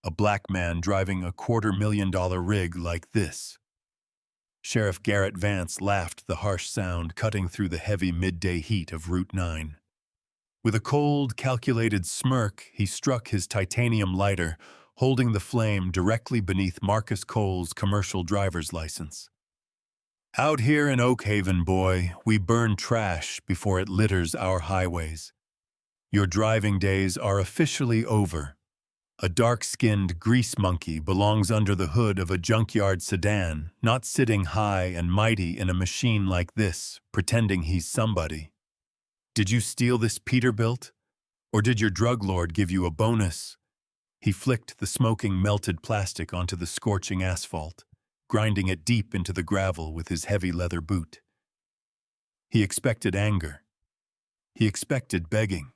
a black man driving a $250,000 rig like this. Sheriff Garrett Vance laughed, the harsh sound cutting through the heavy midday heat of Route 9. With a cold, calculated smirk, he struck his titanium lighter, holding the flame directly beneath Marcus Cole's commercial driver's license. Out here in Oak Haven, boy, we burn trash before it litters our highways. Your driving days are officially over. A dark-skinned grease monkey belongs under the hood of a junkyard sedan, not sitting high and mighty in a machine like this, pretending he's somebody. Did you steal this Peterbilt? Or did your drug lord give you a bonus? He flicked the smoking melted plastic onto the scorching asphalt, grinding it deep into the gravel with his heavy leather boot. He expected anger. He expected begging.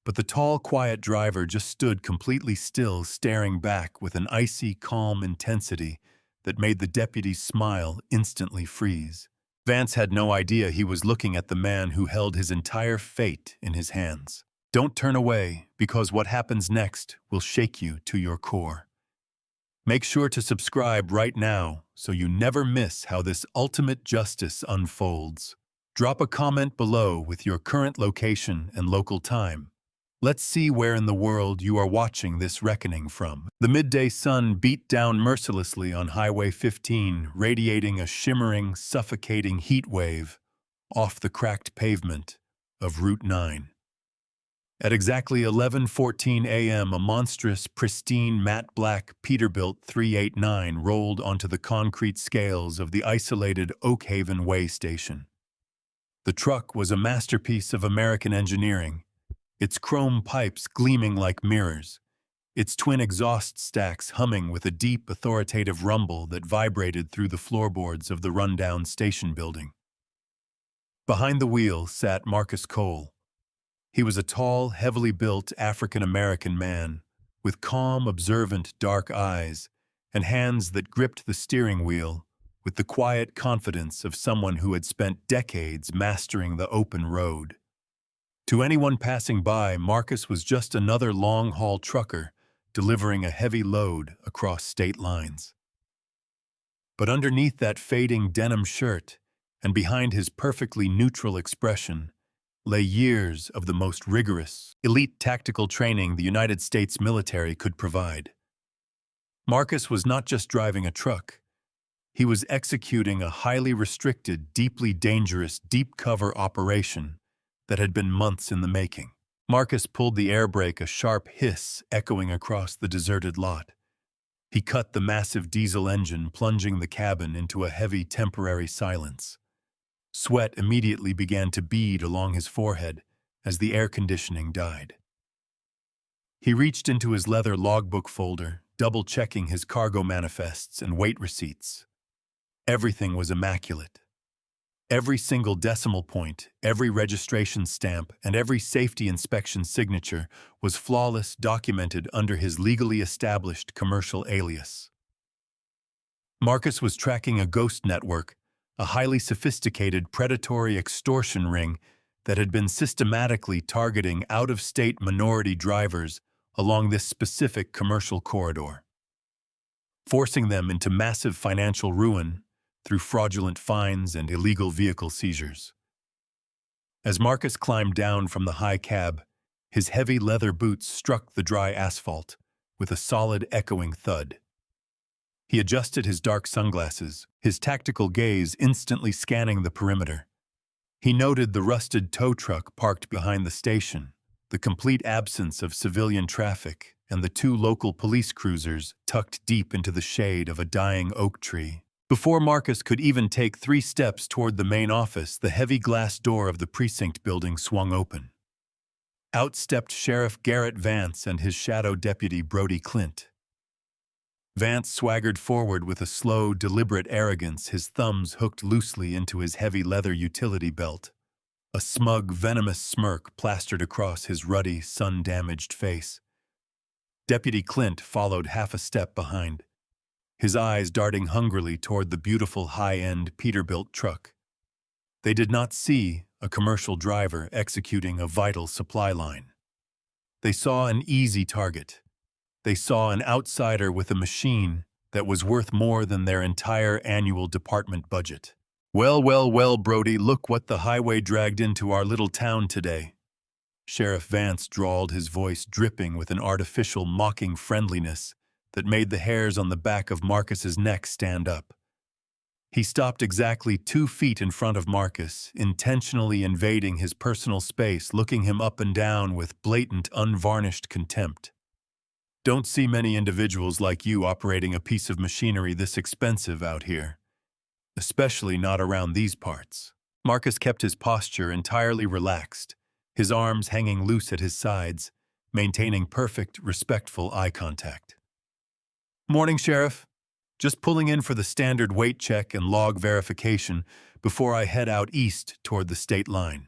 But the tall, quiet driver just stood completely still, staring back with an icy, calm intensity that made the deputy's smile instantly freeze. Vance had no idea he was looking at the man who held his entire fate in his hands. Don't turn away, because what happens next will shake you to your core. Make sure to subscribe right now so you never miss how this ultimate justice unfolds. Drop a comment below with your current location and local time. Let's see where in the world you are watching this reckoning from. The midday sun beat down mercilessly on Highway 15, radiating a shimmering, suffocating heat wave off the cracked pavement of Route 9. At exactly 11:14 a.m., a monstrous, pristine, matte black Peterbilt 389 rolled onto the concrete scales of the isolated Oak Haven Way station. The truck was a masterpiece of American engineering, its chrome pipes gleaming like mirrors, its twin exhaust stacks humming with a deep, authoritative rumble that vibrated through the floorboards of the rundown station building. Behind the wheel sat Marcus Cole. He was a tall, heavily built African-American man with calm, observant, dark eyes and hands that gripped the steering wheel with the quiet confidence of someone who had spent decades mastering the open road. To anyone passing by, Marcus was just another long-haul trucker delivering a heavy load across state lines. But underneath that fading denim shirt and behind his perfectly neutral expression lay years of the most rigorous, elite tactical training the United States military could provide. Marcus was not just driving a truck. He was executing a highly restricted, deeply dangerous, deep-cover operation that had been months in the making. Marcus pulled the air brake, a sharp hiss echoing across the deserted lot. He cut the massive diesel engine, plunging the cabin into a heavy temporary silence. Sweat immediately began to bead along his forehead as the air conditioning died. He reached into his leather logbook folder, double-checking his cargo manifests and weight receipts. Everything was immaculate. Every single decimal point, every registration stamp, and every safety inspection signature was flawless, documented under his legally established commercial alias. Marcus was tracking a ghost network, a highly sophisticated predatory extortion ring that had been systematically targeting out-of-state minority drivers along this specific commercial corridor, forcing them into massive financial ruin through fraudulent fines and illegal vehicle seizures. As Marcus climbed down from the high cab, his heavy leather boots struck the dry asphalt with a solid, echoing thud. He adjusted his dark sunglasses, his tactical gaze instantly scanning the perimeter. He noted the rusted tow truck parked behind the station, the complete absence of civilian traffic, and the two local police cruisers tucked deep into the shade of a dying oak tree. Before Marcus could even take 3 steps toward the main office, the heavy glass door of the precinct building swung open. Out stepped Sheriff Garrett Vance and his shadow deputy Brody Clint. Vance swaggered forward with a slow, deliberate arrogance, his thumbs hooked loosely into his heavy leather utility belt. A smug, venomous smirk plastered across his ruddy, sun-damaged face. Deputy Clint followed half a step behind, his eyes darting hungrily toward the beautiful high-end Peterbilt truck. They did not see a commercial driver executing a vital supply line. They saw an easy target, They saw an outsider with a machine that was worth more than their entire annual department budget. Well, well, well, Brody, look what the highway dragged into our little town today. Sheriff Vance drawled, his voice dripping with an artificial, mocking friendliness that made the hairs on the back of Marcus's neck stand up. He stopped exactly 2 feet in front of Marcus, intentionally invading his personal space, looking him up and down with blatant, unvarnished contempt. Don't see many individuals like you operating a piece of machinery this expensive out here, especially not around these parts. Marcus kept his posture entirely relaxed, his arms hanging loose at his sides, maintaining perfect, respectful eye contact. Morning, Sheriff. Just pulling in for the standard weight check and log verification before I head out east toward the state line.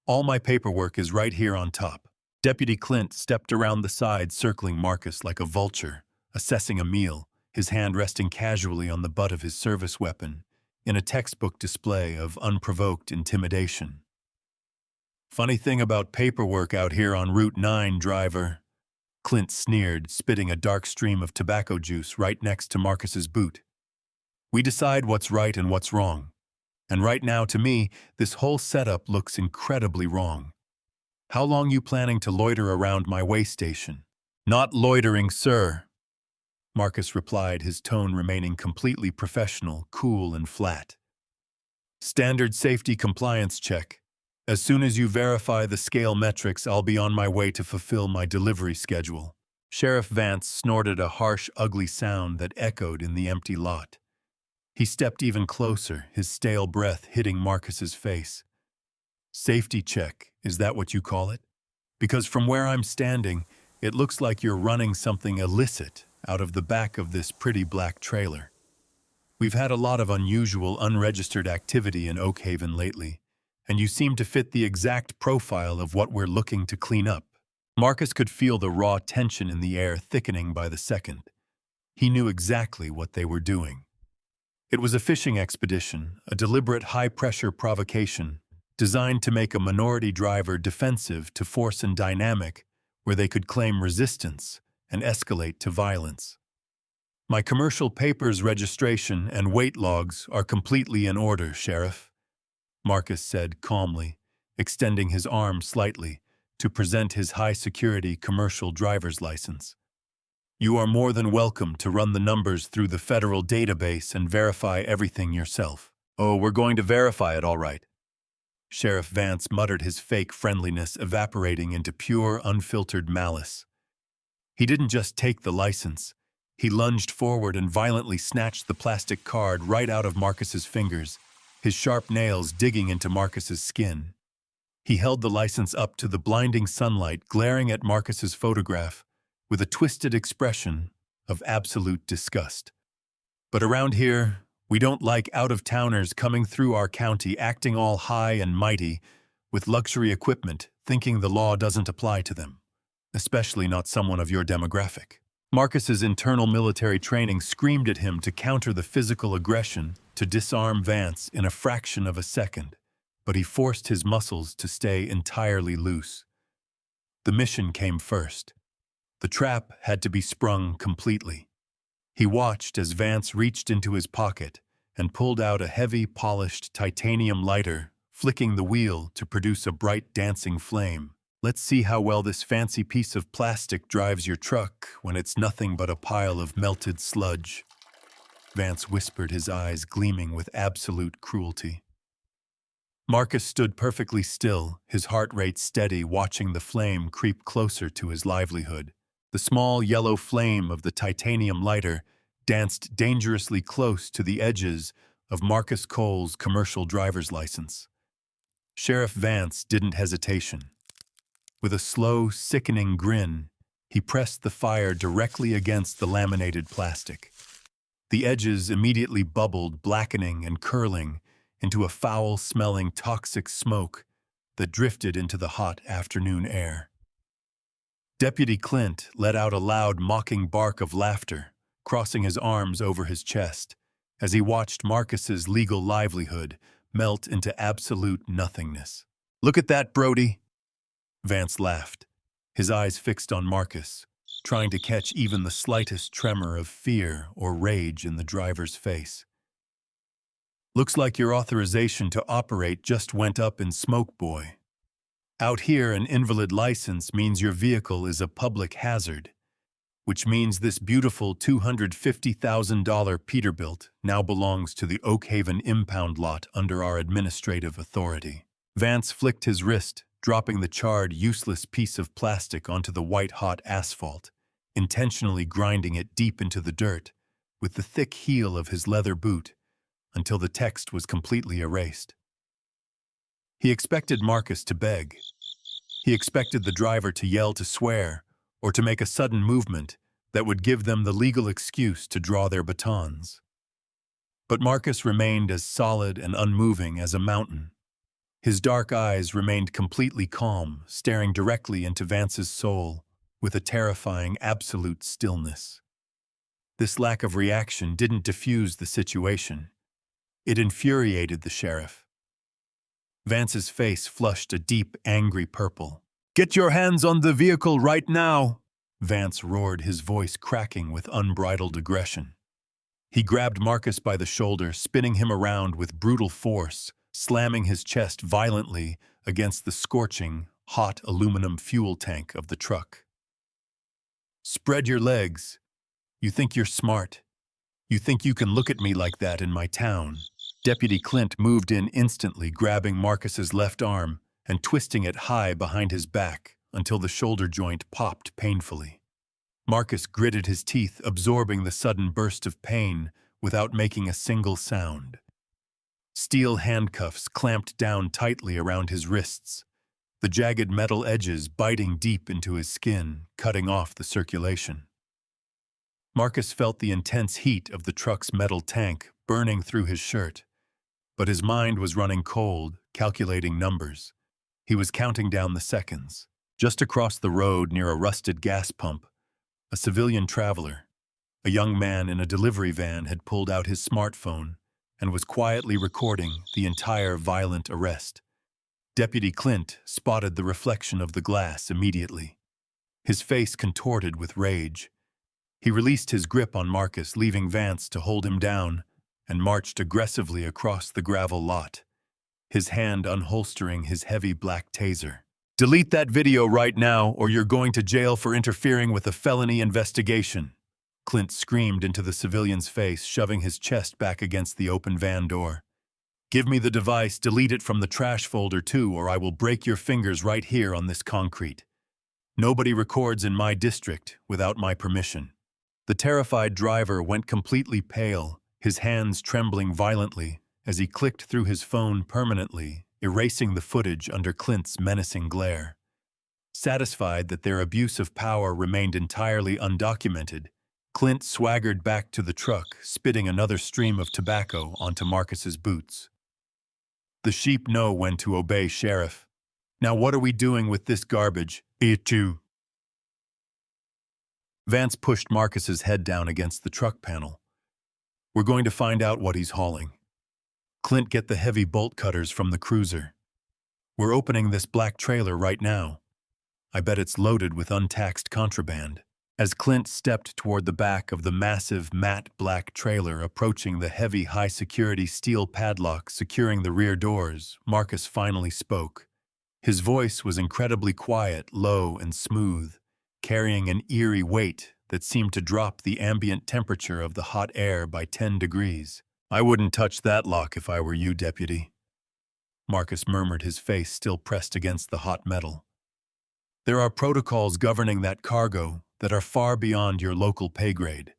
All my paperwork is right here on top. Deputy Clint stepped around the side, circling Marcus like a vulture, assessing a meal, his hand resting casually on the butt of his service weapon, in a textbook display of unprovoked intimidation. Funny thing about paperwork out here on Route 9, driver. Clint sneered, spitting a dark stream of tobacco juice right next to Marcus's boot. We decide what's right and what's wrong. And right now, to me, this whole setup looks incredibly wrong. How long you planning to loiter around my way station? Not loitering, sir, Marcus replied, his tone remaining completely professional, cool, and flat. Standard safety compliance check. As soon as you verify the scale metrics, I'll be on my way to fulfill my delivery schedule. Sheriff Vance snorted a harsh, ugly sound that echoed in the empty lot. He stepped even closer, his stale breath hitting Marcus's face. Safety check, is that what you call it? Because from where I'm standing, it looks like you're running something illicit out of the back of this pretty black trailer. We've had a lot of unusual, unregistered activity in Oak Haven lately, and you seem to fit the exact profile of what we're looking to clean up. Marcus could feel the raw tension in the air thickening by the second. He knew exactly what they were doing. It was a fishing expedition, a deliberate high-pressure provocation, designed to make a minority driver defensive to force and dynamic where they could claim resistance and escalate to violence. My commercial papers, registration, and weight logs are completely in order, Sheriff, Marcus said calmly, extending his arm slightly to present his high-security commercial driver's license. You are more than welcome to run the numbers through the federal database and verify everything yourself. Oh, we're going to verify it, all right. Sheriff Vance muttered, his fake friendliness evaporating into pure, unfiltered malice. He didn't just take the license. He lunged forward and violently snatched the plastic card right out of Marcus's fingers, his sharp nails digging into Marcus's skin. He held the license up to the blinding sunlight, glaring at Marcus's photograph with a twisted expression of absolute disgust. But around here, we don't like out-of-towners coming through our county acting all high and mighty with luxury equipment, thinking the law doesn't apply to them, especially not someone of your demographic. Marcus's internal military training screamed at him to counter the physical aggression, to disarm Vance in a fraction of a second, but he forced his muscles to stay entirely loose. The mission came first. The trap had to be sprung completely. He watched as Vance reached into his pocket and pulled out a heavy, polished titanium lighter, flicking the wheel to produce a bright, dancing flame. Let's see how well this fancy piece of plastic drives your truck when it's nothing but a pile of melted sludge, Vance whispered, his eyes gleaming with absolute cruelty. Marcus stood perfectly still, his heart rate steady, watching the flame creep closer to his livelihood. The small yellow flame of the titanium lighter danced dangerously close to the edges of Marcus Cole's commercial driver's license. Sheriff Vance didn't hesitation. With a slow, sickening grin, he pressed the fire directly against the laminated plastic. The edges immediately bubbled, blackening and curling into a foul-smelling, toxic smoke that drifted into the hot afternoon air. Deputy Clint let out a loud, mocking bark of laughter, crossing his arms over his chest, as he watched Marcus's legal livelihood melt into absolute nothingness. "Look at that, Brody," Vance laughed, his eyes fixed on Marcus. trying to catch even the slightest tremor of fear or rage in the driver's face. "Looks like your authorization to operate just went up in smoke, boy. Out here, an invalid license means your vehicle is a public hazard, which means this beautiful $250,000 Peterbilt now belongs to the Oak Haven impound lot under our administrative authority." Vance flicked his wrist, dropping the charred, useless piece of plastic onto the white-hot asphalt, intentionally grinding it deep into the dirt with the thick heel of his leather boot until the text was completely erased. He expected Marcus to beg. He expected the driver to yell, to swear, or to make a sudden movement that would give them the legal excuse to draw their batons. But Marcus remained as solid and unmoving as a mountain. His dark eyes remained completely calm, staring directly into Vance's soul with a terrifying, absolute stillness. This lack of reaction didn't diffuse the situation. It infuriated the sheriff. Vance's face flushed a deep, angry purple. "Get your hands on the vehicle right now!" Vance roared, his voice cracking with unbridled aggression. He grabbed Marcus by the shoulder, spinning him around with brutal force, slamming his chest violently against the scorching, hot aluminum fuel tank of the truck. "Spread your legs. You think you're smart. You think you can look at me like that in my town." Deputy Clint moved in instantly, grabbing Marcus's left arm and twisting it high behind his back until the shoulder joint popped painfully. Marcus gritted his teeth, absorbing the sudden burst of pain without making a single sound. Steel handcuffs clamped down tightly around his wrists, the jagged metal edges biting deep into his skin, cutting off the circulation. Marcus felt the intense heat of the truck's metal tank burning through his shirt, but his mind was running cold, calculating numbers. He was counting down the seconds. Just across the road near a rusted gas pump, a civilian traveler, a young man in a delivery van, had pulled out his smartphone and was quietly recording the entire violent arrest. Deputy Clint spotted the reflection of the glass immediately. His face contorted with rage. He released his grip on Marcus, leaving Vance to hold him down, and marched aggressively across the gravel lot, his hand unholstering his heavy black taser. "Delete that video right now, or you're going to jail for interfering with a felony investigation," Clint screamed into the civilian's face, shoving his chest back against the open van door. "Give me the device, delete it from the trash folder too, or I will break your fingers right here on this concrete. Nobody records in my district without my permission." The terrified driver went completely pale, his hands trembling violently as he clicked through his phone permanently, erasing the footage under Clint's menacing glare. Satisfied that their abuse of power remained entirely undocumented, Clint swaggered back to the truck, spitting another stream of tobacco onto Marcus's boots. "The sheep know when to obey, Sheriff. Now what are we doing with this garbage? It too." Vance pushed Marcus's head down against the truck panel. "We're going to find out what he's hauling. Clint, get the heavy bolt cutters from the cruiser. We're opening this black trailer right now. I bet it's loaded with untaxed contraband." As Clint stepped toward the back of the massive, matte black trailer, approaching the heavy, high-security steel padlock securing the rear doors, Marcus finally spoke. His voice was incredibly quiet, low, and smooth, carrying an eerie weight that seemed to drop the ambient temperature of the hot air by 10 degrees. "I wouldn't touch that lock if I were you, Deputy," Marcus murmured, his face still pressed against the hot metal. "There are protocols governing that cargo that are far beyond your local pay grade.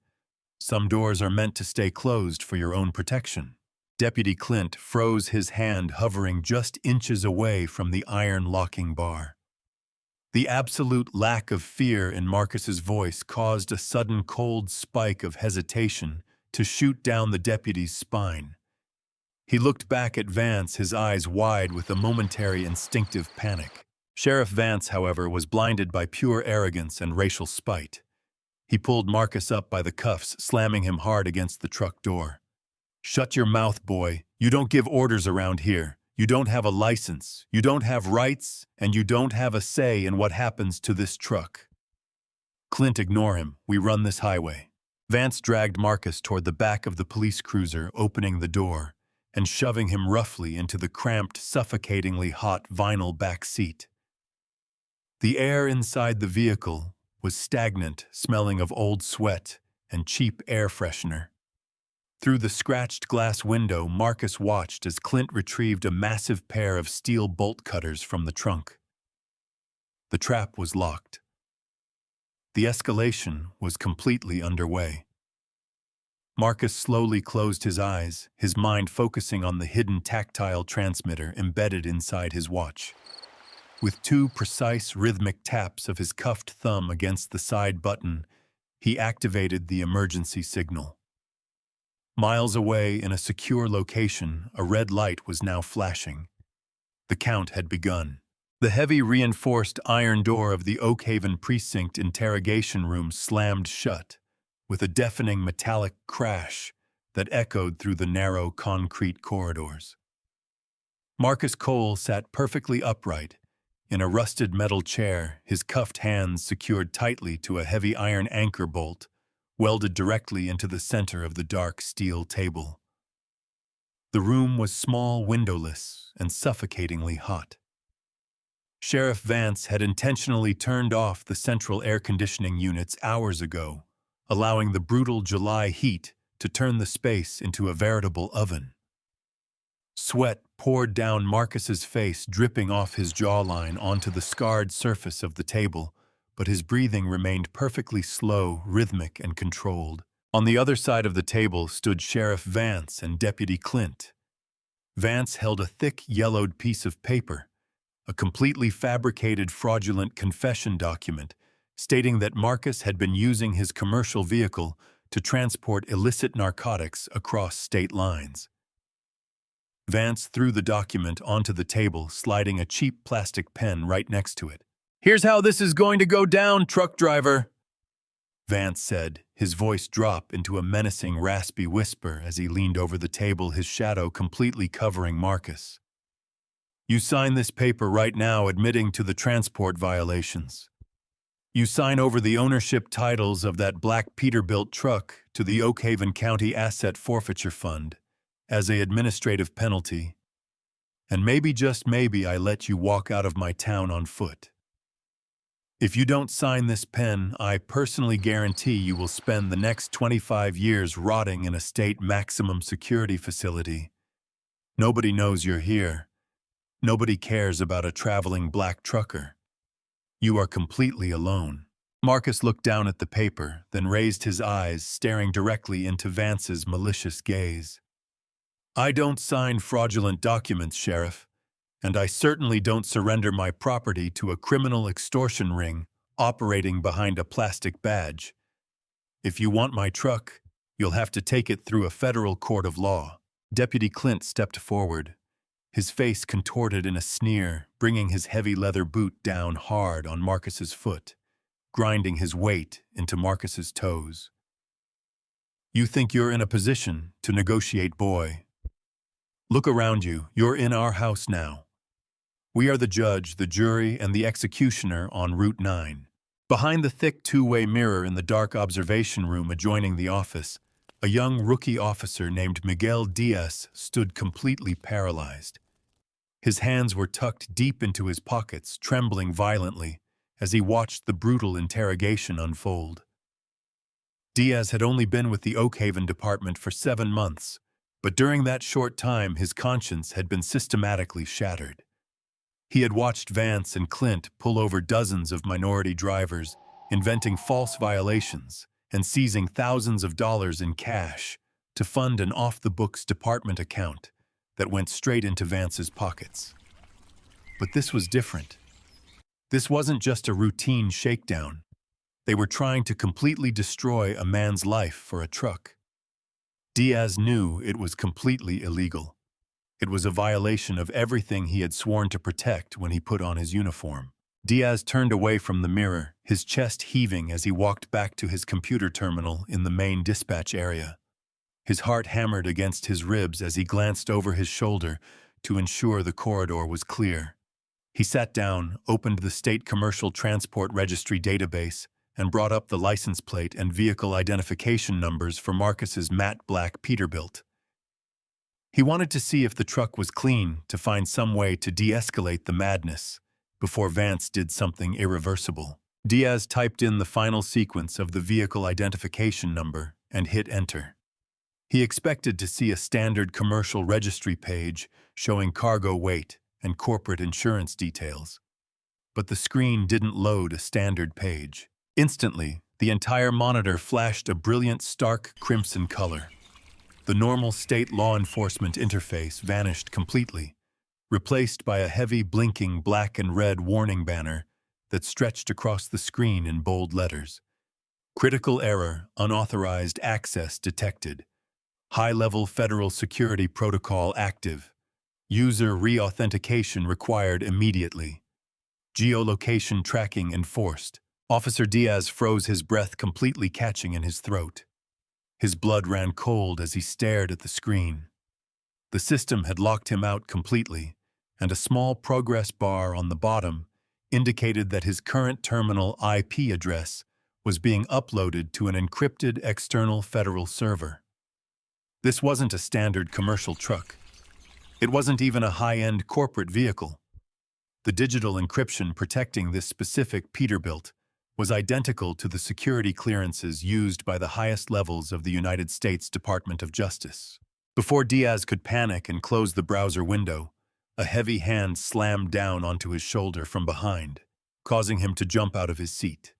Some doors are meant to stay closed for your own protection." Deputy Clint froze, his hand hovering just inches away from the iron locking bar. The absolute lack of fear in Marcus's voice caused a sudden cold spike of hesitation to shoot down the deputy's spine. He looked back at Vance, his eyes wide with a momentary instinctive panic. Sheriff Vance, however, was blinded by pure arrogance and racial spite. He pulled Marcus up by the cuffs, slamming him hard against the truck door. "Shut your mouth, boy. You don't give orders around here. You don't have a license. You don't have rights, and you don't have a say in what happens to this truck." Clint, ignore him. We run this highway. Vance dragged Marcus toward the back of the police cruiser, opening the door and shoving him roughly into the cramped, suffocatingly hot vinyl back seat. The air inside the vehicle was stagnant, smelling of old sweat and cheap air freshener. Through the scratched glass window, Marcus watched as Clint retrieved a massive pair of steel bolt cutters from the trunk. The trap was locked. The escalation was completely underway. Marcus slowly closed his eyes, his mind focusing on the hidden tactile transmitter embedded inside his watch. With two precise, rhythmic taps of his cuffed thumb against the side button, he activated the emergency signal. Miles away in a secure location, a red light was now flashing. The count had begun. The heavy reinforced iron door of the Oakhaven precinct interrogation room slammed shut, with a deafening metallic crash that echoed through the narrow concrete corridors. Marcus Cole sat perfectly upright, in a rusted metal chair, his cuffed hands secured tightly to a heavy iron anchor bolt, welded directly into the center of the dark steel table. The room was small, windowless, and suffocatingly hot. Sheriff Vance had intentionally turned off the central air conditioning units hours ago, allowing the brutal July heat to turn the space into a veritable oven. Sweat poured down Marcus's face, dripping off his jawline onto the scarred surface of the table, but his breathing remained perfectly slow, rhythmic, and controlled. On the other side of the table stood Sheriff Vance and Deputy Clint. Vance held a thick, yellowed piece of paper, a completely fabricated fraudulent confession document, stating that Marcus had been using his commercial vehicle to transport illicit narcotics across state lines. Vance threw the document onto the table, sliding a cheap plastic pen right next to it. "Here's how this is going to go down, truck driver," Vance said, his voice drop into a menacing, raspy whisper as he leaned over the table, his shadow completely covering Marcus. "You sign this paper right now admitting to the transport violations. You sign over the ownership titles of that black Peterbilt truck to the Oakhaven County Asset Forfeiture Fund as an administrative penalty. And maybe, just maybe, I let you walk out of my town on foot. If you don't sign this pen, I personally guarantee you will spend the next 25 years rotting in a state maximum security facility. Nobody knows you're here. Nobody cares about a traveling black trucker. You are completely alone." Marcus looked down at the paper, then raised his eyes, staring directly into Vance's malicious gaze. "I don't sign fraudulent documents, Sheriff, and I certainly don't surrender my property to a criminal extortion ring operating behind a plastic badge. If you want my truck, you'll have to take it through a federal court of law." Deputy Clint stepped forward, his face contorted in a sneer, bringing his heavy leather boot down hard on Marcus's foot, grinding his weight into Marcus's toes. "You think you're in a position to negotiate, boy? Look around you. You're in our house now. We are the judge, the jury, and the executioner on Route 9. Behind the thick two-way mirror in the dark observation room adjoining the office, a young rookie officer named Miguel Diaz stood completely paralyzed. His hands were tucked deep into his pockets, trembling violently as he watched the brutal interrogation unfold. Diaz had only been with the Oakhaven department for 7 months, but during that short time his conscience had been systematically shattered. He had watched Vance and Clint pull over dozens of minority drivers, inventing false violations and seizing thousands of dollars in cash to fund an off-the-books department account that went straight into Vance's pockets. But this was different. This wasn't just a routine shakedown. They were trying to completely destroy a man's life for a truck. Diaz knew it was completely illegal. It was a violation of everything he had sworn to protect when he put on his uniform. Diaz turned away from the mirror, his chest heaving as he walked back to his computer terminal in the main dispatch area. His heart hammered against his ribs as he glanced over his shoulder to ensure the corridor was clear. He sat down, opened the State Commercial Transport Registry database, and brought up the license plate and vehicle identification numbers for Marcus's matte black Peterbilt. He wanted to see if the truck was clean to find some way to de-escalate the madness before Vance did something irreversible. Diaz typed in the final sequence of the vehicle identification number and hit enter. He expected to see a standard commercial registry page showing cargo weight and corporate insurance details. But the screen didn't load a standard page. Instantly, the entire monitor flashed a brilliant stark crimson color. The normal state law enforcement interface vanished completely, replaced by a heavy blinking black and red warning banner that stretched across the screen in bold letters. Critical error, unauthorized access detected. High-level federal security protocol active. User re-authentication required immediately. Geolocation tracking enforced. Officer Diaz froze, his breath completely catching in his throat. His blood ran cold as he stared at the screen. The system had locked him out completely, and a small progress bar on the bottom indicated that his current terminal IP address was being uploaded to an encrypted external federal server. This wasn't a standard commercial truck. It wasn't even a high-end corporate vehicle. The digital encryption protecting this specific Peterbilt was identical to the security clearances used by the highest levels of the United States Department of Justice. Before Diaz could panic and close the browser window, a heavy hand slammed down onto his shoulder from behind, causing him to jump out of his seat.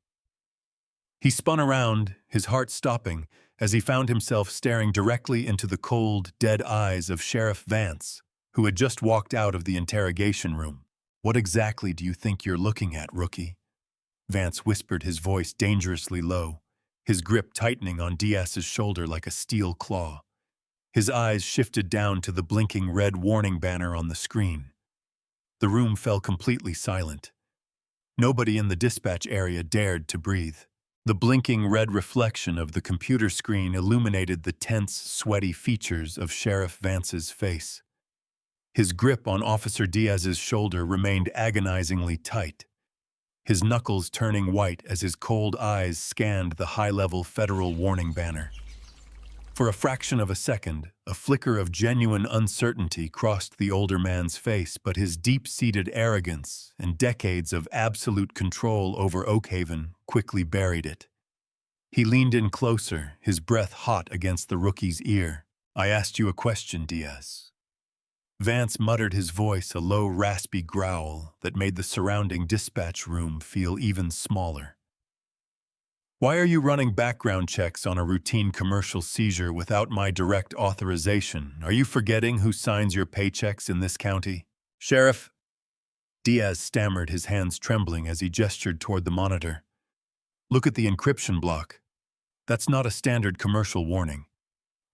He spun around, his heart stopping, as he found himself staring directly into the cold, dead eyes of Sheriff Vance, who had just walked out of the interrogation room. "What exactly do you think you're looking at, rookie?" Vance whispered, his voice dangerously low, his grip tightening on Diaz's shoulder like a steel claw. His eyes shifted down to the blinking red warning banner on the screen. The room fell completely silent. Nobody in the dispatch area dared to breathe. The blinking red reflection of the computer screen illuminated the tense, sweaty features of Sheriff Vance's face. His grip on Officer Diaz's shoulder remained agonizingly tight, his knuckles turning white as his cold eyes scanned the high-level federal warning banner. For a fraction of a second, a flicker of genuine uncertainty crossed the older man's face, but his deep-seated arrogance and decades of absolute control over Oakhaven quickly buried it. He leaned in closer, his breath hot against the rookie's ear. "I asked you a question, Diaz." Vance muttered, his voice a low, raspy growl that made the surrounding dispatch room feel even smaller. "Why are you running background checks on a routine commercial seizure without my direct authorization? Are you forgetting who signs your paychecks in this county?" "Sheriff," Diaz stammered, his hands trembling as he gestured toward the monitor. "Look at the encryption block. That's not a standard commercial warning.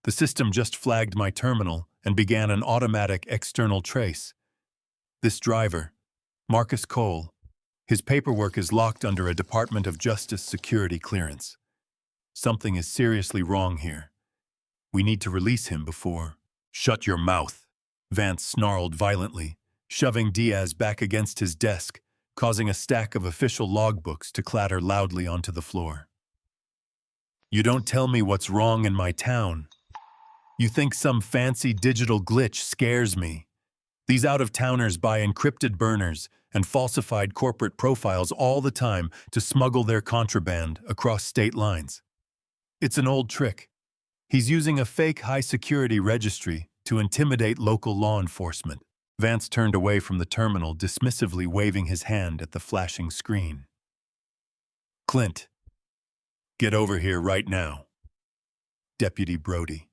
The system just flagged my terminal and began an automatic external trace. This driver, Marcus Cole, his paperwork is locked under a Department of Justice security clearance. Something is seriously wrong here. We need to release him before—" "Shut your mouth," Vance snarled violently, shoving Diaz back against his desk, causing a stack of official logbooks to clatter loudly onto the floor. "You don't tell me what's wrong in my town. You think some fancy digital glitch scares me? These out-of-towners buy encrypted burners and falsified corporate profiles all the time to smuggle their contraband across state lines. It's an old trick. He's using a fake high-security registry to intimidate local law enforcement." Vance turned away from the terminal, dismissively waving his hand at the flashing screen. "Clint, get over here right now." Deputy Brody.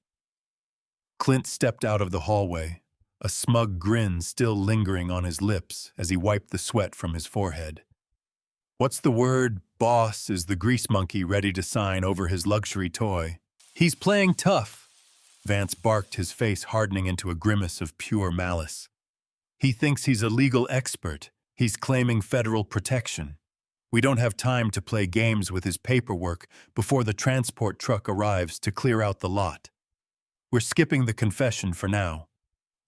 Clint stepped out of the hallway, a smug grin still lingering on his lips as he wiped the sweat from his forehead. "What's the word, boss? Is the grease monkey ready to sign over his luxury toy?" "He's playing tough," Vance barked, his face hardening into a grimace of pure malice. "He thinks he's a legal expert. He's claiming federal protection. We don't have time to play games with his paperwork before the transport truck arrives to clear out the lot. We're skipping the confession for now.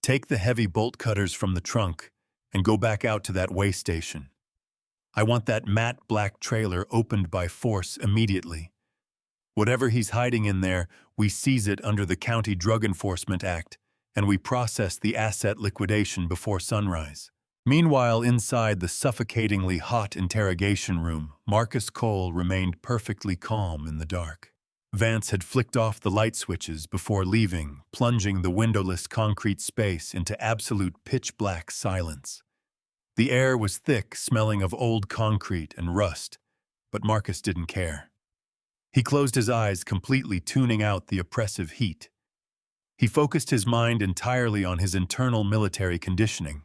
Take the heavy bolt cutters from the trunk and go back out to that way station." I want that matte black trailer opened by force immediately. Whatever he's hiding in there, we seize it under the County Drug Enforcement Act, and we process the asset liquidation before sunrise. Meanwhile, inside the suffocatingly hot interrogation room, Marcus Cole remained perfectly calm in the dark. Vance had flicked off the light switches before leaving, plunging the windowless concrete space into absolute pitch-black silence. The air was thick, smelling of old concrete and rust, but Marcus didn't care. He closed his eyes, completely tuning out the oppressive heat. He focused his mind entirely on his internal military conditioning.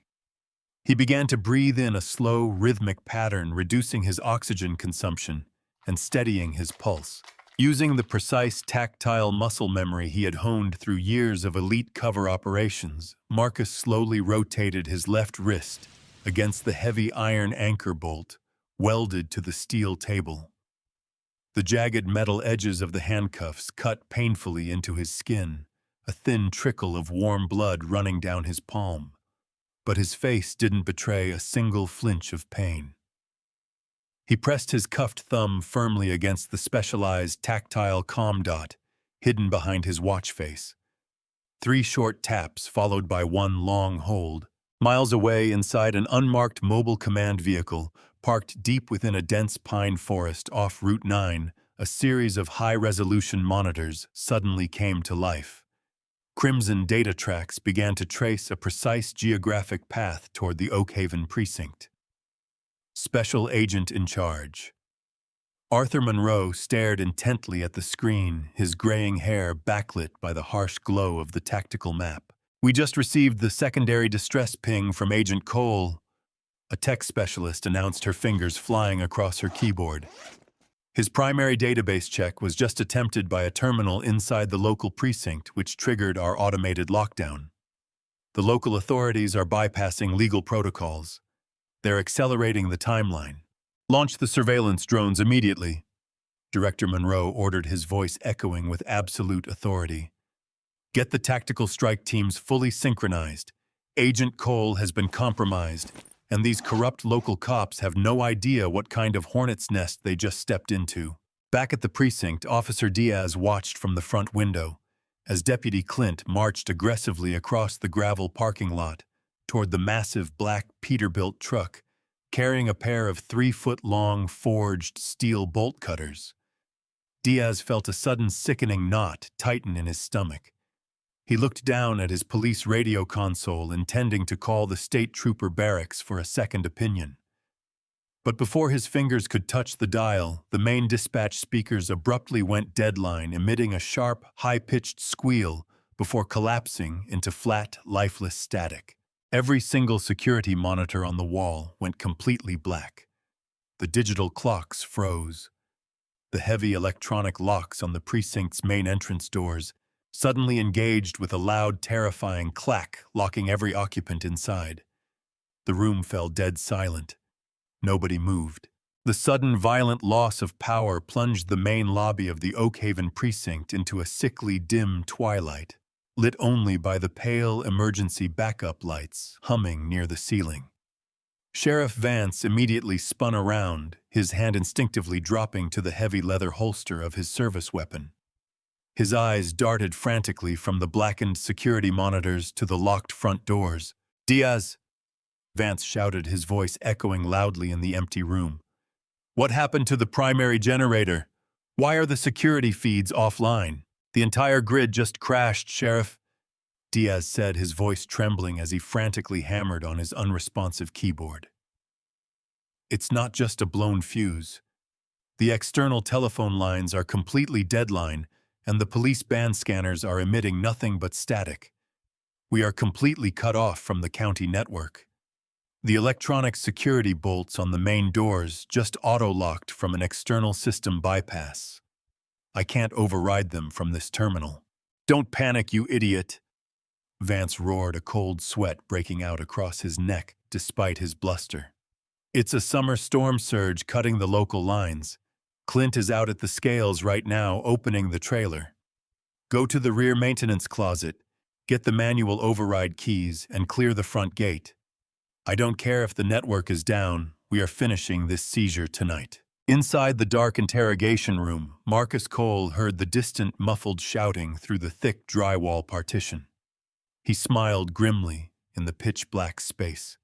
He began to breathe in a slow, rhythmic pattern, reducing his oxygen consumption and steadying his pulse. Using the precise tactile muscle memory he had honed through years of elite cover operations, Marcus slowly rotated his left wrist against the heavy iron anchor bolt welded to the steel table. The jagged metal edges of the handcuffs cut painfully into his skin, a thin trickle of warm blood running down his palm. But his face didn't betray a single flinch of pain. He pressed his cuffed thumb firmly against the specialized tactile comm dot hidden behind his watch face. 3 short taps followed by 1 long hold. Miles away, inside an unmarked mobile command vehicle, parked deep within a dense pine forest off Route 9, a series of high-resolution monitors suddenly came to life. Crimson data tracks began to trace a precise geographic path toward the Oakhaven precinct. Special Agent in Charge. Arthur Monroe stared intently at the screen, his graying hair backlit by the harsh glow of the tactical map. "We just received the secondary distress ping from Agent Cole," a tech specialist announced, her fingers flying across her keyboard. His primary database check was just attempted by a terminal inside the local precinct, which triggered our automated lockdown. The local authorities are bypassing legal protocols. They're accelerating the timeline. "Launch the surveillance drones immediately," Director Monroe ordered, his voice echoing with absolute authority. "Get the tactical strike teams fully synchronized. Agent Cole has been compromised, and these corrupt local cops have no idea what kind of hornet's nest they just stepped into." Back at the precinct, Officer Diaz watched from the front window as Deputy Clint marched aggressively across the gravel parking lot toward the massive black Peterbilt truck, carrying a pair of 3-foot-long forged steel bolt cutters. Diaz felt a sudden sickening knot tighten in his stomach. He looked down at his police radio console, intending to call the state trooper barracks for a second opinion. But before his fingers could touch the dial, the main dispatch speakers abruptly went deadline, emitting a sharp, high-pitched squeal before collapsing into flat, lifeless static. Every single security monitor on the wall went completely black. The digital clocks froze. The heavy electronic locks on the precinct's main entrance doors suddenly engaged with a loud, terrifying clack, locking every occupant inside. The room fell dead silent. Nobody moved. The sudden, violent loss of power plunged the main lobby of the Oakhaven precinct into a sickly, dim twilight, lit only by the pale emergency backup lights humming near the ceiling. Sheriff Vance immediately spun around, his hand instinctively dropping to the heavy leather holster of his service weapon. His eyes darted frantically from the blackened security monitors to the locked front doors. "Diaz!" Vance shouted, his voice echoing loudly in the empty room. "What happened to the primary generator? Why are the security feeds offline? The entire grid just crashed, Sheriff," Diaz said, his voice trembling as he frantically hammered on his unresponsive keyboard. "It's not just a blown fuse. The external telephone lines are completely deadline, and the police band scanners are emitting nothing but static. We are completely cut off from the county network. The electronic security bolts on the main doors just auto-locked from an external system bypass. I can't override them from this terminal." "Don't panic, you idiot," Vance roared, a cold sweat breaking out across his neck despite his bluster. "It's a summer storm surge cutting the local lines. Clint is out at the scales right now, opening the trailer. Go to the rear maintenance closet, get the manual override keys, and clear the front gate. I don't care if the network is down, We are finishing this seizure tonight." Inside the dark interrogation room, Marcus Cole heard the distant, muffled shouting through the thick drywall partition. He smiled grimly in the pitch-black space.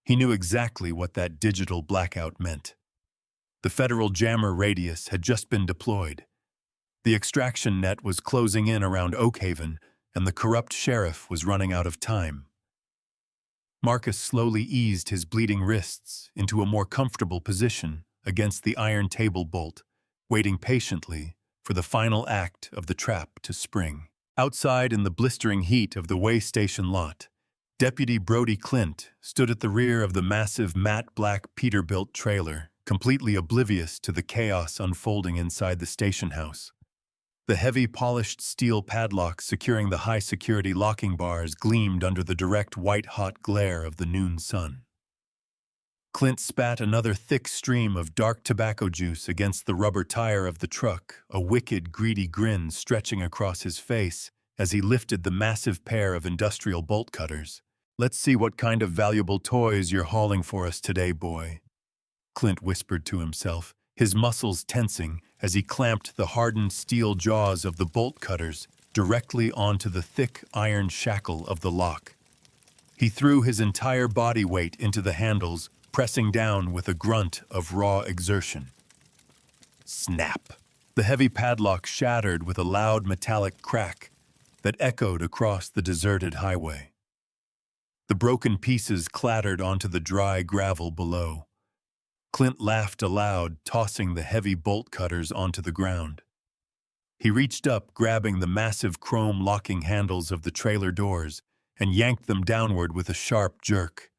He knew exactly what that digital blackout meant. The federal jammer radius had just been deployed. The extraction net was closing in around Oakhaven, and the corrupt sheriff was running out of time. Marcus slowly eased his bleeding wrists into a more comfortable position against the iron table bolt, waiting patiently for the final act of the trap to spring. Outside in the blistering heat of the way station lot, Deputy Brody Clint stood at the rear of the massive matte black Peterbilt trailer, completely oblivious to the chaos unfolding inside the station house. The heavy polished steel padlock securing the high-security locking bars gleamed under the direct white-hot glare of the noon sun. Clint spat another thick stream of dark tobacco juice against the rubber tire of the truck, a wicked, greedy grin stretching across his face as he lifted the massive pair of industrial bolt cutters. "Let's see what kind of valuable toys you're hauling for us today, boy," Clint whispered to himself, his muscles tensing as he clamped the hardened steel jaws of the bolt cutters directly onto the thick iron shackle of the lock. He threw his entire body weight into the handles, pressing down with a grunt of raw exertion. Snap! The heavy padlock shattered with a loud metallic crack that echoed across the deserted highway. The broken pieces clattered onto the dry gravel below. Clint laughed aloud, tossing the heavy bolt cutters onto the ground. He reached up, grabbing the massive chrome locking handles of the trailer doors, and yanked them downward with a sharp jerk.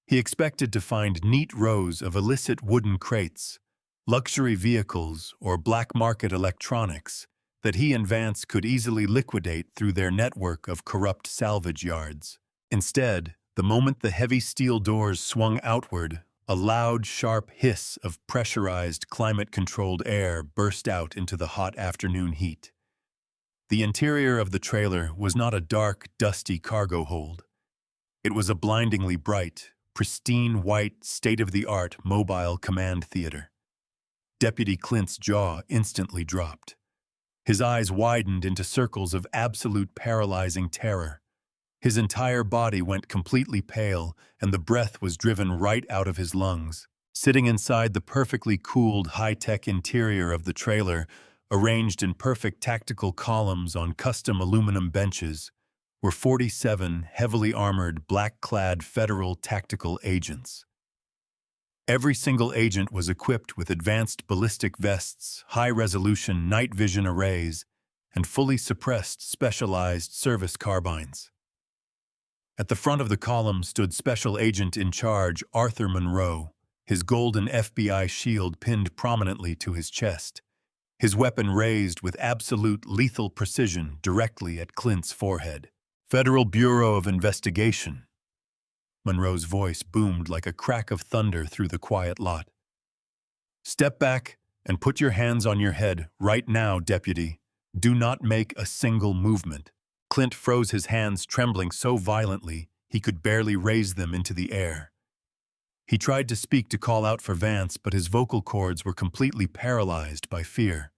He expected to find neat rows of illicit wooden crates, luxury vehicles, or black market electronics that he and Vance could easily liquidate through their network of corrupt salvage yards. Instead, the moment the heavy steel doors swung outward, a loud, sharp hiss of pressurized, climate-controlled air burst out into the hot afternoon heat. The interior of the trailer was not a dark, dusty cargo hold. It was a blindingly bright, pristine white, state-of-the-art mobile command theater. Deputy Clint's jaw instantly dropped. His eyes widened into circles of absolute paralyzing terror. His entire body went completely pale, and the breath was driven right out of his lungs. Sitting inside the perfectly cooled, high-tech interior of the trailer, arranged in perfect tactical columns on custom aluminum benches, were 47 heavily armored, black-clad federal tactical agents. Every single agent was equipped with advanced ballistic vests, high-resolution night vision arrays, and fully suppressed specialized service carbines. At the front of the column stood Special Agent in Charge Arthur Monroe, his golden FBI shield pinned prominently to his chest, his weapon raised with absolute lethal precision directly at Clint's forehead. "Federal Bureau of Investigation." Monroe's voice boomed like a crack of thunder through the quiet lot. "Step back and put your hands on your head right now, Deputy. Do not make a single movement." Clint froze, his hands trembling so violently he could barely raise them into the air. He tried to speak to call out for Vance, but his vocal cords were completely paralyzed by fear.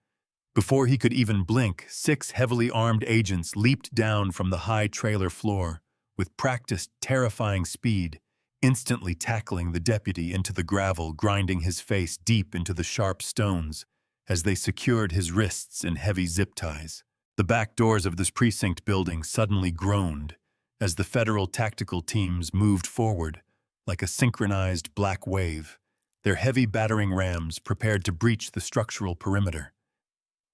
Before he could even blink, 6 heavily armed agents leaped down from the high trailer floor with practiced, terrifying speed, instantly tackling the deputy into the gravel, grinding his face deep into the sharp stones as they secured his wrists in heavy zip ties. The back doors of this precinct building suddenly groaned as the federal tactical teams moved forward like a synchronized black wave, their heavy battering rams prepared to breach the structural perimeter.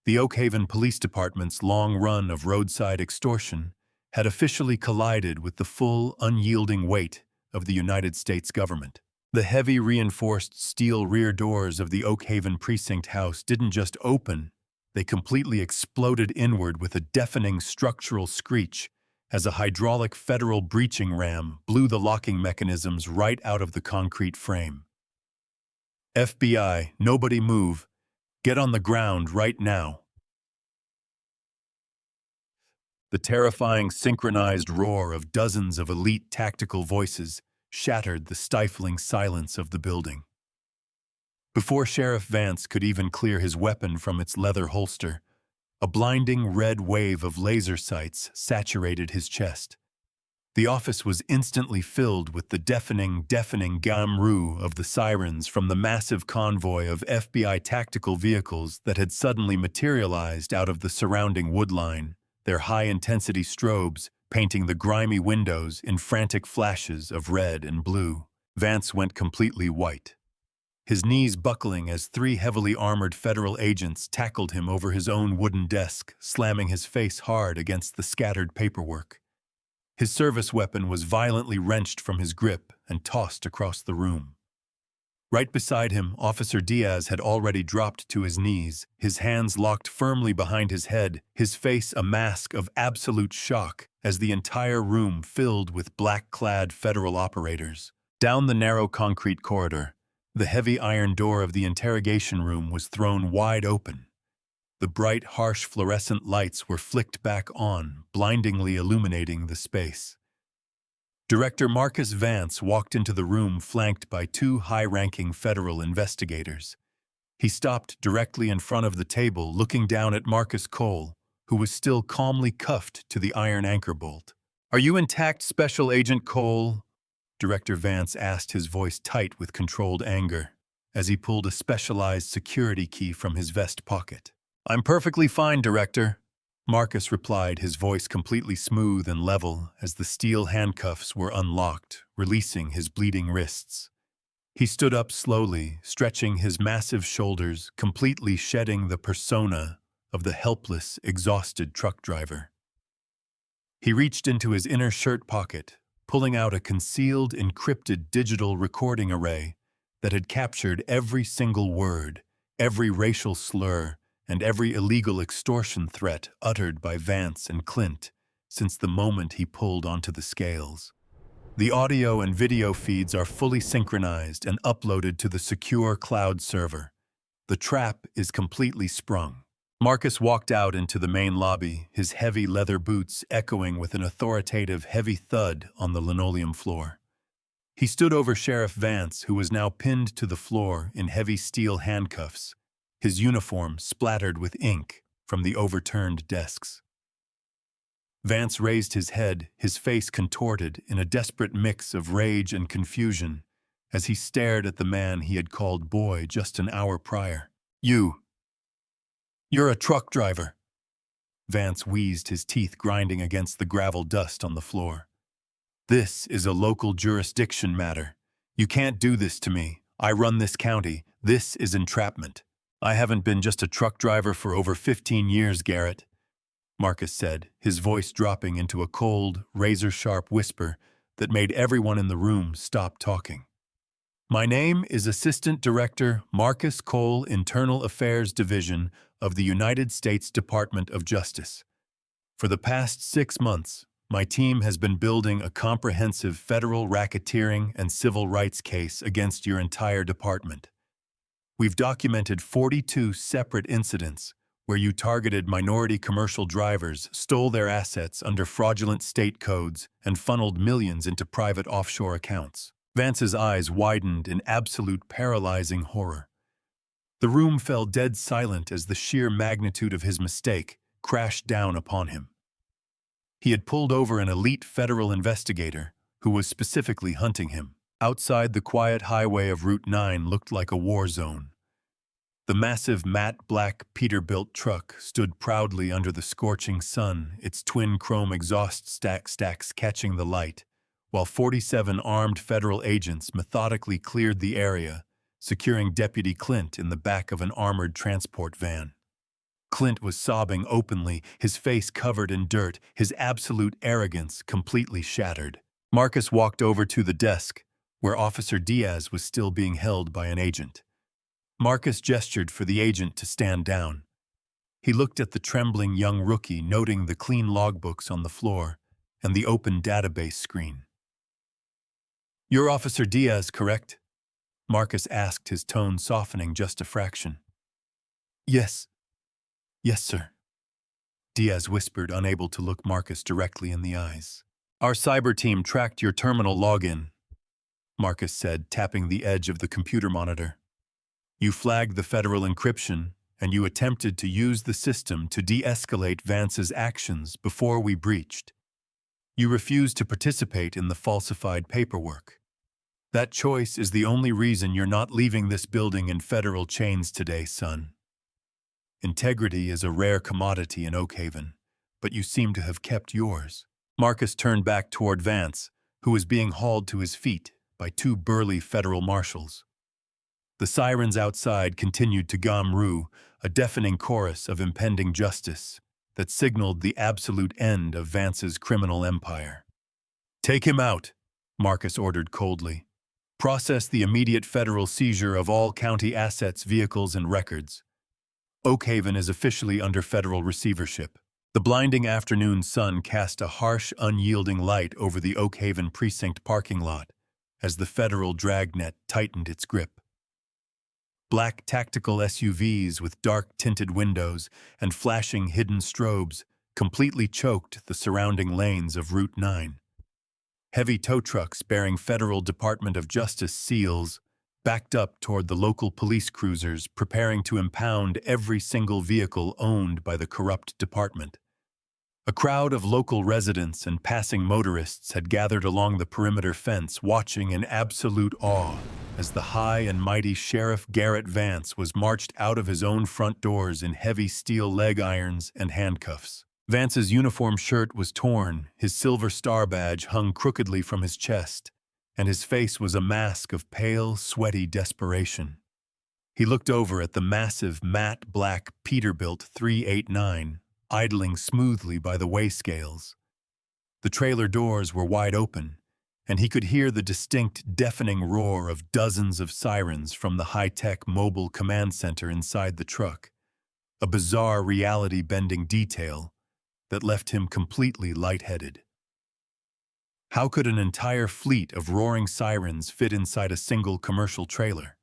The Oakhaven Police Department's long run of roadside extortion had officially collided with the full, unyielding weight of the United States government. The heavy reinforced steel rear doors of the Oakhaven precinct house didn't just open, they completely exploded inward with a deafening structural screech as a hydraulic federal breaching ram blew the locking mechanisms right out of the concrete frame. "FBI, nobody move. Get on the ground right now." The terrifying synchronized roar of dozens of elite tactical voices shattered the stifling silence of the building. Before Sheriff Vance could even clear his weapon from its leather holster, a blinding red wave of laser sights saturated his chest. The office was instantly filled with the deafening gamroo of the sirens from the massive convoy of FBI tactical vehicles that had suddenly materialized out of the surrounding woodline, their high-intensity strobes painting the grimy windows in frantic flashes of red and blue. Vance went completely white, his knees buckling as three heavily armored federal agents tackled him over his own wooden desk, slamming his face hard against the scattered paperwork. His service weapon was violently wrenched from his grip and tossed across the room. Right beside him, Officer Diaz had already dropped to his knees, his hands locked firmly behind his head, his face a mask of absolute shock as the entire room filled with black-clad federal operators. Down the narrow concrete corridor, the heavy iron door of the interrogation room was thrown wide open. The bright, harsh fluorescent lights were flicked back on, blindingly illuminating the space. Director Marcus Vance walked into the room flanked by two high-ranking federal investigators. He stopped directly in front of the table, looking down at Marcus Cole, who was still calmly cuffed to the iron anchor bolt. "Are you intact, Special Agent Cole?" Director Vance asked, his voice tight with controlled anger, as he pulled a specialized security key from his vest pocket. "I'm perfectly fine, Director," Marcus replied, his voice completely smooth and level as the steel handcuffs were unlocked, releasing his bleeding wrists. He stood up slowly, stretching his massive shoulders, completely shedding the persona of the helpless, exhausted truck driver. He reached into his inner shirt pocket, pulling out a concealed, encrypted digital recording array that had captured every single word, every racial slur, and every illegal extortion threat uttered by Vance and Clint since the moment he pulled onto the scales. The audio and video feeds are fully synchronized and uploaded to the secure cloud server. The trap is completely sprung. Marcus walked out into the main lobby, his heavy leather boots echoing with an authoritative heavy thud on the linoleum floor. He stood over Sheriff Vance, who was now pinned to the floor in heavy steel handcuffs, his uniform splattered with ink from the overturned desks. Vance raised his head, his face contorted in a desperate mix of rage and confusion as he stared at the man he had called boy just an hour prior. You're a truck driver." Vance wheezed, his teeth grinding against the gravel dust on the floor. "This is a local jurisdiction matter. You can't do this to me. I run this county. This is entrapment." "I haven't been just a truck driver for over 15 years, Garrett," Marcus said, his voice dropping into a cold, razor-sharp whisper that made everyone in the room stop talking. "My name is Assistant Director Marcus Cole, Internal Affairs Division of the United States Department of Justice. For the past 6 months, my team has been building a comprehensive federal racketeering and civil rights case against your entire department. We've documented 42 separate incidents where you targeted minority commercial drivers, stole their assets under fraudulent state codes, and funneled millions into private offshore accounts." Vance's eyes widened in absolute paralyzing horror. The room fell dead silent as the sheer magnitude of his mistake crashed down upon him. He had pulled over an elite federal investigator who was specifically hunting him. Outside, the quiet highway of Route 9 looked like a war zone. The massive matte black Peterbilt truck stood proudly under the scorching sun, its twin chrome exhaust stacks catching the light, while 47 armed federal agents methodically cleared the area, securing Deputy Clint in the back of an armored transport van. Clint was sobbing openly, his face covered in dirt, his absolute arrogance completely shattered. Marcus walked over to the desk, where Officer Diaz was still being held by an agent. Marcus gestured for the agent to stand down. He looked at the trembling young rookie, noting the clean logbooks on the floor and the open database screen. "You're Officer Diaz, correct?" Marcus asked, his tone softening just a fraction. Yes, sir," Diaz whispered, unable to look Marcus directly in the eyes. "Our cyber team tracked your terminal login. Marcus said, tapping the edge of the computer monitor. You flagged the federal encryption, and you attempted to use the system to de-escalate Vance's actions before we breached. You refused to participate in the falsified paperwork. That choice is the only reason you're not leaving this building in federal chains today, son. Integrity is a rare commodity in Oakhaven, but you seem to have kept yours. Marcus turned back toward Vance, who was being hauled to his feet by two burly federal marshals. The sirens outside continued to gom-roo, a deafening chorus of impending justice that signaled the absolute end of Vance's criminal empire. Take him out, Marcus ordered coldly. Process the immediate federal seizure of all county assets, vehicles, and records. Oakhaven is officially under federal receivership. The blinding afternoon sun cast a harsh, unyielding light over the Oakhaven precinct parking lot as the federal dragnet tightened its grip. Black tactical SUVs with dark-tinted windows and flashing hidden strobes completely choked the surrounding lanes of Route 9. Heavy tow trucks bearing Federal Department of Justice seals backed up toward the local police cruisers preparing to impound every single vehicle owned by the corrupt department. A crowd of local residents and passing motorists had gathered along the perimeter fence, watching in absolute awe as the high and mighty Sheriff Garrett Vance was marched out of his own front doors in heavy steel leg irons and handcuffs. Vance's uniform shirt was torn, his silver star badge hung crookedly from his chest, and his face was a mask of pale, sweaty desperation. He looked over at the massive, matte black Peterbilt 389, idling smoothly by the weigh scales. The trailer doors were wide open, and he could hear the distinct, deafening roar of dozens of sirens from the high-tech mobile command center inside the truck, a bizarre reality-bending detail that left him completely lightheaded. How could an entire fleet of roaring sirens fit inside a single commercial trailer?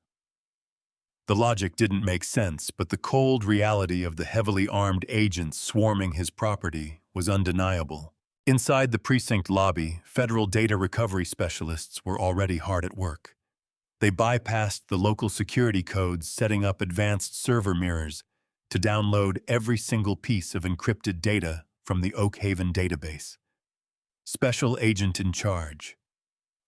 The logic didn't make sense, but the cold reality of the heavily armed agents swarming his property was undeniable. Inside the precinct lobby, federal data recovery specialists were already hard at work. They bypassed the local security codes, setting up advanced server mirrors to download every single piece of encrypted data from the Oakhaven database. Special Agent in Charge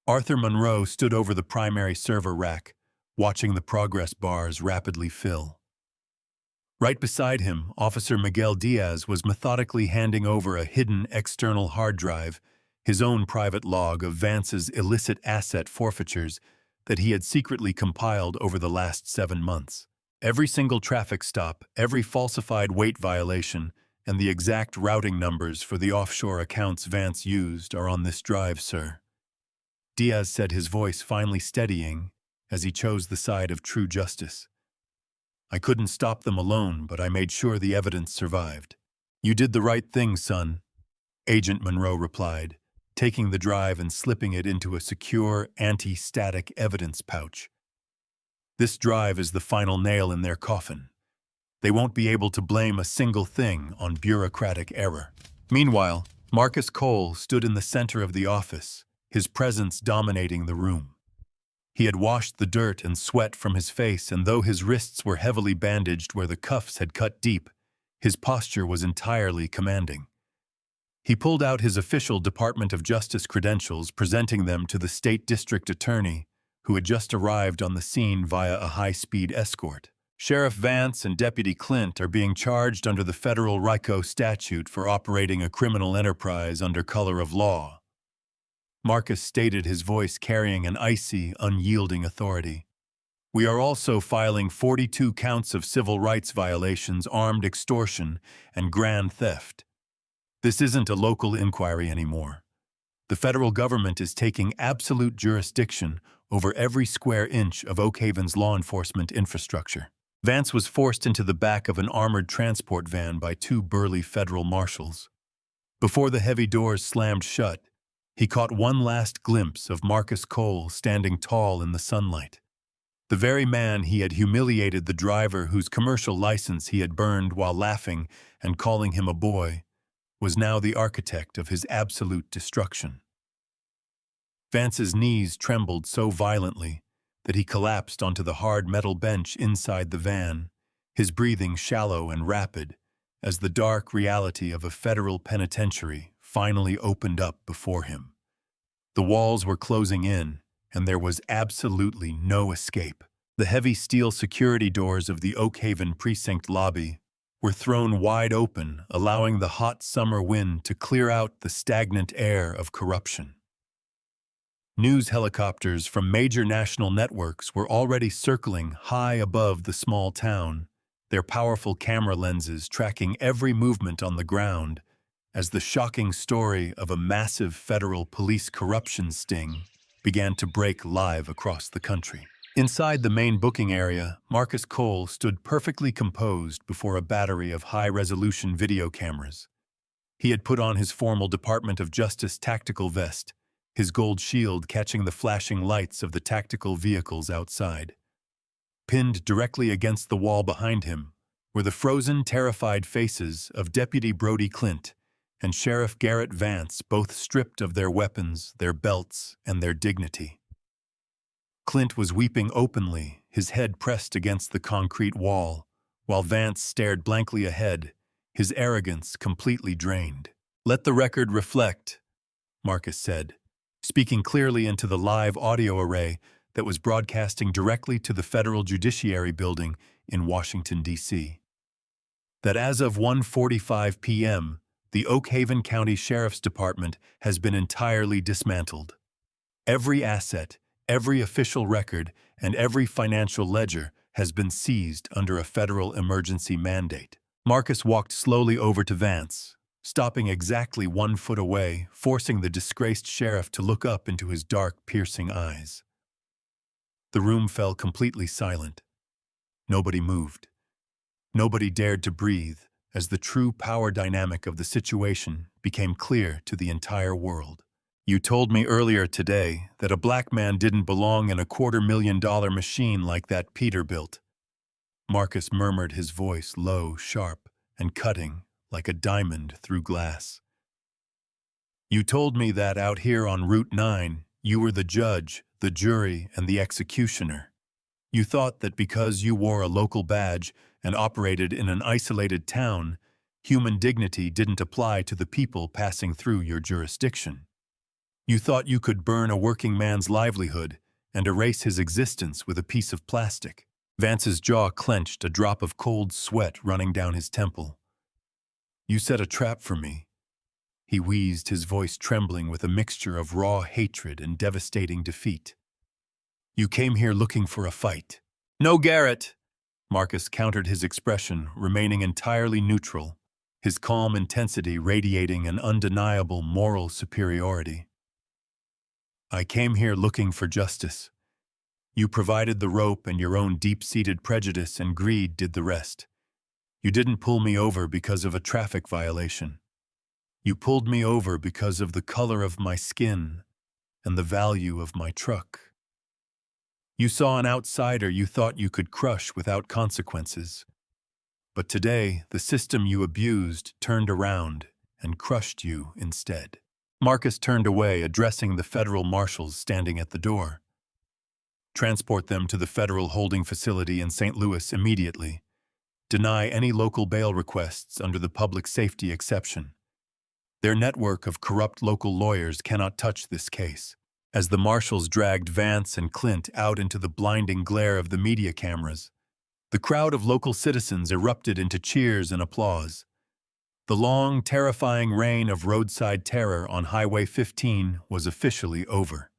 Arthur Monroe stood over the primary server rack, watching the progress bars rapidly fill. Right beside him, Officer Miguel Diaz was methodically handing over a hidden external hard drive, his own private log of Vance's illicit asset forfeitures that he had secretly compiled over the last 7 months. Every single traffic stop, every falsified weight violation, and the exact routing numbers for the offshore accounts Vance used are on this drive, sir. Diaz said, his voice finally steadying as he chose the side of true justice. I couldn't stop them alone, but I made sure the evidence survived. You did the right thing, son, Agent Monroe replied, taking the drive and slipping it into a secure, anti-static evidence pouch. This drive is the final nail in their coffin. They won't be able to blame a single thing on bureaucratic error. Meanwhile, Marcus Cole stood in the center of the office, his presence dominating the room. He had washed the dirt and sweat from his face, and though his wrists were heavily bandaged where the cuffs had cut deep, his posture was entirely commanding. He pulled out his official Department of Justice credentials, presenting them to the state district attorney, who had just arrived on the scene via a high-speed escort. Sheriff Vance and Deputy Clint are being charged under the federal RICO statute for operating a criminal enterprise under color of law, Marcus stated, his voice carrying an icy, unyielding authority. We are also filing 42 counts of civil rights violations, armed extortion, and grand theft. This isn't a local inquiry anymore. The federal government is taking absolute jurisdiction over every square inch of Oakhaven's law enforcement infrastructure. Vance was forced into the back of an armored transport van by two burly federal marshals. Before the heavy doors slammed shut, he caught one last glimpse of Marcus Cole standing tall in the sunlight. The very man he had humiliated, the driver whose commercial license he had burned while laughing and calling him a boy, was now the architect of his absolute destruction. Vance's knees trembled so violently that he collapsed onto the hard metal bench inside the van, his breathing shallow and rapid, as the dark reality of a federal penitentiary finally opened up before him. The walls were closing in, and there was absolutely no escape. The heavy steel security doors of the Oak Haven precinct lobby were thrown wide open, allowing the hot summer wind to clear out the stagnant air of corruption. News helicopters from major national networks were already circling high above the small town, their powerful camera lenses tracking every movement on the ground as the shocking story of a massive federal police corruption sting began to break live across the country. Inside the main booking area, Marcus Cole stood perfectly composed before a battery of high-resolution video cameras. He had put on his formal Department of Justice tactical vest, his gold shield catching the flashing lights of the tactical vehicles outside. Pinned directly against the wall behind him were the frozen, terrified faces of Deputy Brody Clint and Sheriff Garrett Vance, both stripped of their weapons, their belts, and their dignity. Clint was weeping openly, his head pressed against the concrete wall, while Vance stared blankly ahead, his arrogance completely drained. "Let the record reflect," Marcus said, speaking clearly into the live audio array that was broadcasting directly to the Federal Judiciary Building in Washington, D.C. "that as of 1:45 p.m., the Oak Haven County Sheriff's Department has been entirely dismantled. Every asset, every official record, and every financial ledger has been seized under a federal emergency mandate." Marcus walked slowly over to Vance, stopping exactly 1 foot away, forcing the disgraced sheriff to look up into his dark, piercing eyes. The room fell completely silent. Nobody moved. Nobody dared to breathe as the true power dynamic of the situation became clear to the entire world. "You told me earlier today that a black man didn't belong in a $250,000 machine like that Peterbilt," Marcus murmured, his voice low, sharp, and cutting like a diamond through glass. "You told me that out here on Route 9, you were the judge, the jury, and the executioner. You thought that because you wore a local badge and operated in an isolated town, human dignity didn't apply to the people passing through your jurisdiction. You thought you could burn a working man's livelihood and erase his existence with a piece of plastic." Vance's jaw clenched, a drop of cold sweat running down his temple. "You set a trap for me," he wheezed, his voice trembling with a mixture of raw hatred and devastating defeat. "You came here looking for a fight." "No, Garrett!" Marcus countered his expression, remaining entirely neutral, his calm intensity radiating an undeniable moral superiority. "I came here looking for justice. You provided the rope, and your own deep-seated prejudice and greed did the rest. You didn't pull me over because of a traffic violation. You pulled me over because of the color of my skin and the value of my truck. You saw an outsider you thought you could crush without consequences. But today, the system you abused turned around and crushed you instead." Marcus turned away, addressing the federal marshals standing at the door. "Transport them to the federal holding facility in St. Louis immediately. Deny any local bail requests under the public safety exception. Their network of corrupt local lawyers cannot touch this case." As the marshals dragged Vance and Clint out into the blinding glare of the media cameras, the crowd of local citizens erupted into cheers and applause. The long, terrifying reign of roadside terror on Highway 15 was officially over.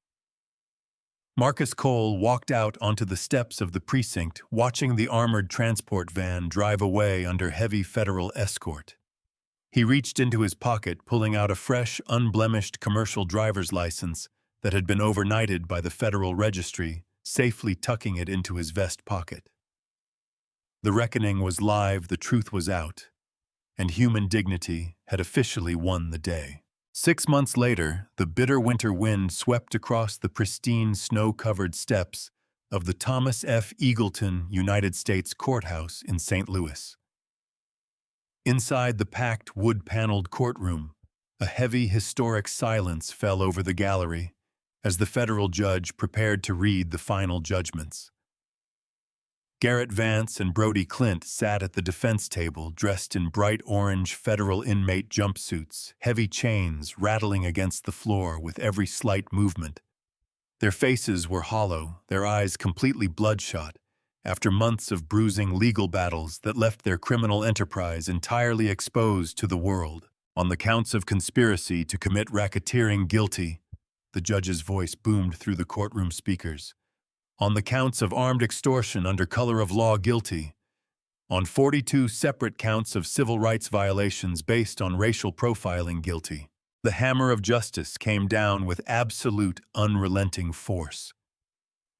Marcus Cole walked out onto the steps of the precinct, watching the armored transport van drive away under heavy federal escort. He reached into his pocket, pulling out a fresh, unblemished commercial driver's license that had been overnighted by the Federal Registry, safely tucking it into his vest pocket. The reckoning was live, the truth was out, and human dignity had officially won the day. 6 months later, the bitter winter wind swept across the pristine, snow-covered steps of the Thomas F. Eagleton United States Courthouse in St. Louis. Inside the packed, wood-paneled courtroom, a heavy, historic silence fell over the gallery, as the federal judge prepared to read the final judgments. Garrett Vance and Brody Clint sat at the defense table dressed in bright orange federal inmate jumpsuits, heavy chains rattling against the floor with every slight movement. Their faces were hollow, their eyes completely bloodshot, after months of bruising legal battles that left their criminal enterprise entirely exposed to the world. On the counts of conspiracy to commit racketeering, guilty, the judge's voice boomed through the courtroom speakers. On the counts of armed extortion under color of law, guilty. On 42 separate counts of civil rights violations based on racial profiling, guilty. The hammer of justice came down with absolute, unrelenting force.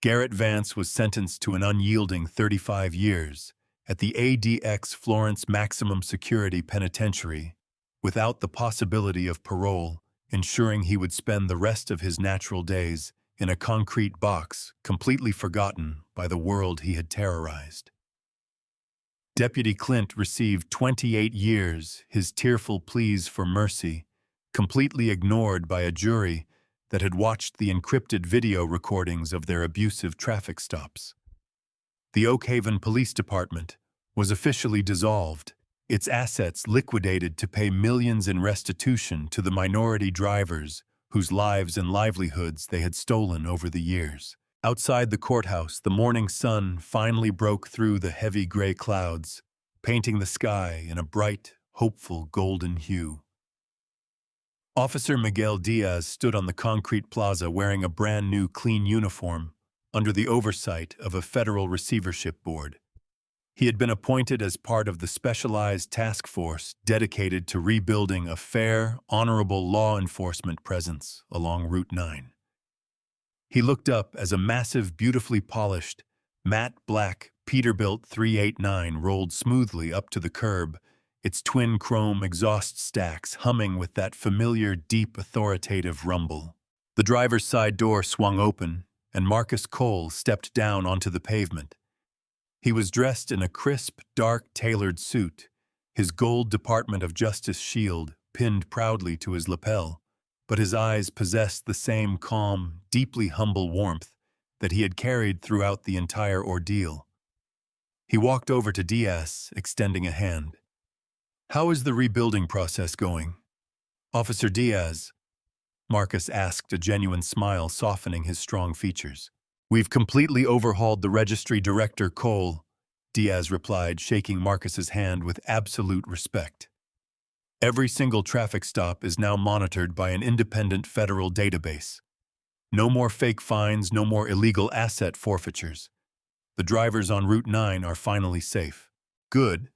Garrett Vance was sentenced to an unyielding 35 years at the ADX Florence Maximum Security Penitentiary, without the possibility of parole, ensuring he would spend the rest of his natural days in a concrete box, completely forgotten by the world he had terrorized. Deputy Clint received 28 years, his tearful pleas for mercy completely ignored by a jury that had watched the encrypted video recordings of their abusive traffic stops. The Oak Haven Police Department was officially dissolved, its assets liquidated to pay millions in restitution to the minority drivers whose lives and livelihoods they had stolen over the years. Outside the courthouse, the morning sun finally broke through the heavy gray clouds, painting the sky in a bright, hopeful golden hue. Officer Miguel Diaz stood on the concrete plaza wearing a brand new clean uniform under the oversight of a federal receivership board. He had been appointed as part of the specialized task force dedicated to rebuilding a fair, honorable law enforcement presence along Route 9. He looked up as a massive, beautifully polished, matte black Peterbilt 389 rolled smoothly up to the curb, its twin chrome exhaust stacks humming with that familiar, deep, authoritative rumble. The driver's side door swung open, and Marcus Cole stepped down onto the pavement. He was dressed in a crisp, dark, tailored suit, his gold Department of Justice shield pinned proudly to his lapel, but his eyes possessed the same calm, deeply humble warmth that he had carried throughout the entire ordeal. He walked over to Diaz, extending a hand. "How is the rebuilding process going?" "Officer Diaz," Marcus asked, a genuine smile softening his strong features. "We've completely overhauled the registry director, Cole," Diaz replied, shaking Marcus's hand with absolute respect. "Every single traffic stop is now monitored by an independent federal database. No more fake fines, no more illegal asset forfeitures. The drivers on Route 9 are finally safe." "Good,"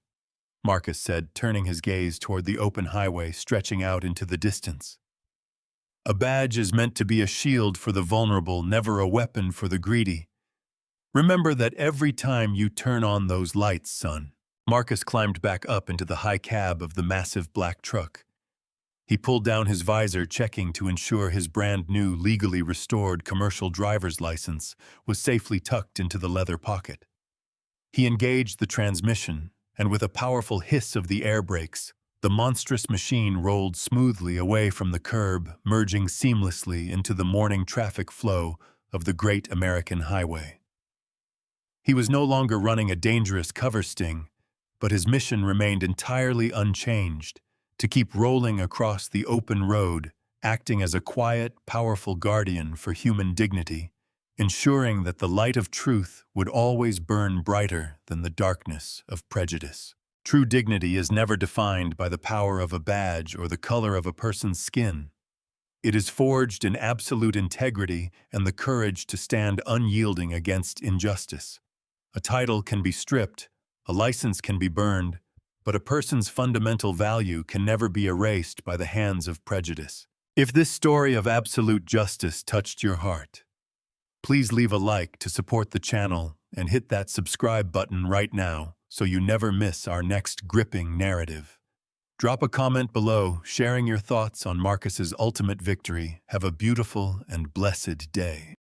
Marcus said, turning his gaze toward the open highway stretching out into the distance. "A badge is meant to be a shield for the vulnerable, never a weapon for the greedy. Remember that every time you turn on those lights, son." Marcus climbed back up into the high cab of the massive black truck. He pulled down his visor, checking to ensure his brand-new, legally restored commercial driver's license was safely tucked into the leather pocket. He engaged the transmission, and with a powerful hiss of the air brakes, the monstrous machine rolled smoothly away from the curb, merging seamlessly into the morning traffic flow of the great American highway. He was no longer running a dangerous cover sting, but his mission remained entirely unchanged, to keep rolling across the open road, acting as a quiet, powerful guardian for human dignity, ensuring that the light of truth would always burn brighter than the darkness of prejudice. True dignity is never defined by the power of a badge or the color of a person's skin. It is forged in absolute integrity and the courage to stand unyielding against injustice. A title can be stripped, a license can be burned, but a person's fundamental value can never be erased by the hands of prejudice. If this story of absolute justice touched your heart, please leave a like to support the channel and hit that subscribe button right now so you never miss our next gripping narrative. Drop a comment below sharing your thoughts on Marcus's ultimate victory. Have a beautiful and blessed day.